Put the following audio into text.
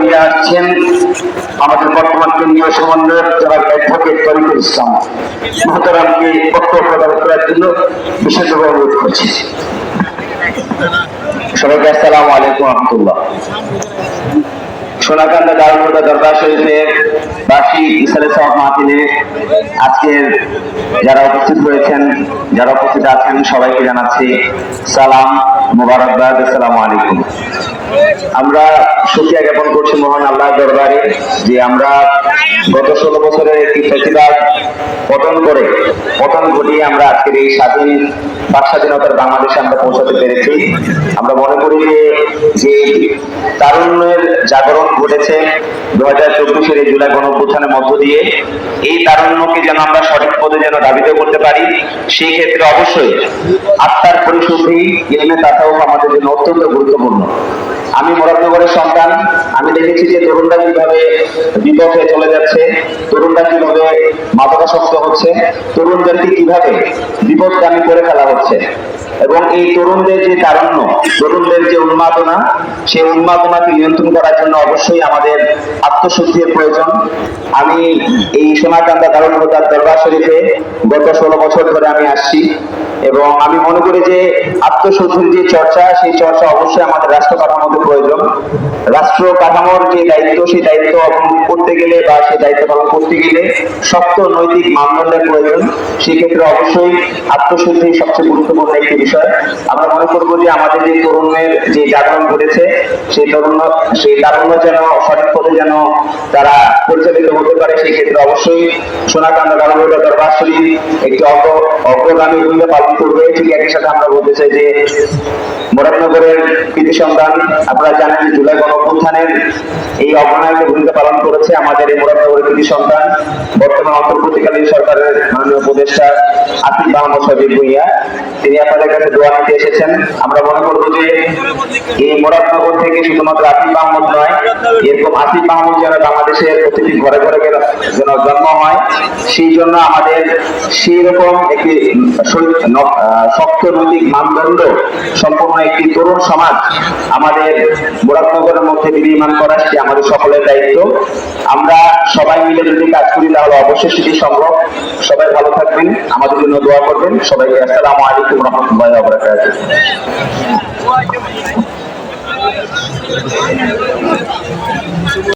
বক্তব্যে আসছেন আমাদের বর্তমান কেন্দ্রীয় সমন্বয়ক জনাব অ্যাডভোকেট তরিকুল ইসলাম মহতারামকে বক্তব্য প্রদান করার জন্য বিশেষভাবে অনুরোধ করছি। সবাইকে আসসালামু আলাইকুম রহমতুল্লাহ। সোনাকান্দা দারুল হুদা দরবার শরীফের বার্ষিক ইসলামী সওয়াব মাহফিলে আজকের যারা উপস্থিত হয়েছেন, যারা উপস্থিত আছেন, সবাইকে জানাচ্ছি সালাম, মুবারকবাদ, আসসালামু আলাইকুম। আমরা শুকরিয়া জ্ঞাপন করছি মহান আল্লাহ দরবারে যে আমরা গত 16 বছরের একটি ফেসিবাদ পতন ঘটিয়ে আমরা আজকের এই স্বাধীন বাক স্বাধীনতার বাংলাদেশে আমরা পৌঁছাতে পেরেছি। আমরা মনে করি যে তারুণ্যের জাগরণ ঘটেছে 2024-এর এই জুলাই গণঅভ্যুত্থানের মধ্য দিয়ে। এই তারুণ্যকে যেন আমরা সঠিক পথে যেন ধাবিত করতে পারি, সেই ক্ষেত্রে অবশ্যই আত্মার পরিশুদ্ধি, ইলমে তাসাউফ আমাদের জন্য অত্যন্ত গুরুত্বপূর্ণ। আমি মুরাদনগরের সন্তান, আমি দেখেছি যে তরুণরা কিভাবে বিপথে চলে যাচ্ছে, তরুণরা কিভাবে মাদকাসক্ত হচ্ছে, তরুণদেরকে কিভাবে বিপদগামী করে ফেলা হচ্ছে। এবং এই তরুণদের যে তারুণ্য, তরুণদের যে উন্মাদনা, সেই উন্মাদনাকে নিয়ন্ত্রণ করার জন্য অবশ্যই আমাদের আত্মশুদ্ধির প্রয়োজন। আমি এই সোনাকান্দা দারুল হুদা দরবার শরীফে গত 16 বছর ধরে আমি আসছি এবং আমি মনে করি যে আত্মশুদ্ধির যে চর্চা, সেই চর্চা অবশ্যই আমাদের রাষ্ট্র কাঠামোতে প্রয়োজন। রাষ্ট্র কাঠামোর যে দায়িত্ব, সেই দায়িত্ব করতে গেলে বা সেই দায়িত্ব পালন করতে গেলে শক্ত নৈতিক মানদণ্ডের প্রয়োজন। সেক্ষেত্রে অবশ্যই আত্মশুদ্ধি সবচেয়ে গুরুত্বপূর্ণ একটি বিষয়। আমরা মনে করবো যে আমাদের যে তরুণের যে জাগরণ ঘটেছে, সেই তারুণ্য যেন সঠিক পথে যেন তারা পরিচালিত হতে পারে, সেই ক্ষেত্রে অবশ্যই সোনাকান্দা দারুল হুদা দরবার শরীফ একটি অগ্রগামী ভূমিকা পালন করবে। ঠিক একই সাথে আমরা বলতে চাই যে মুরাদনগরের কৃতি সন্তান, আপনারা জানেন যে জুলাই গণঅভ্যুত্থানের এই অগ্রণী ভূমিকা পালন করেছে আমাদের এই মুরাদনগরের কৃতি সন্তান, বর্তমান অন্তর্বর্তীকালীন সরকারের মাননীয় উপদেষ্টা আসিফ মাহমুদ সজীব ভুঁইয়া। তিনি আপনাদের কাছে দোয়া নিতে এসেছেন। আমরা মনে করবো যে এই মুরাদনগর থেকে শুধুমাত্র আসিফ মাহমুদ নয়, এরকম আসিফ মাহমুদ যেন বাংলাদেশের প্রতিটি ঘরে ঘরে যেন জন্ম হয়, সেই জন্য আমাদের সেই রকম একটি শক্ত নৈতিক মানদণ্ড সম্পূর্ণ একটি তরুণ সমাজ আমাদের মুরাদনগরের মধ্যে বিনির্মাণ করা, সেটি আমাদের সকলের দায়িত্ব। আমরা সবাই মিলে যদি কাজ করি তাহলে অবশ্যই সেটি সম্ভব। সবাই ভালো থাকবেন, আমাদের জন্য দোয়া করবেন। সবাইকে আসসালামু আলাইকুম রহমতুল্লাহি ওয়া বারাকাতুহু।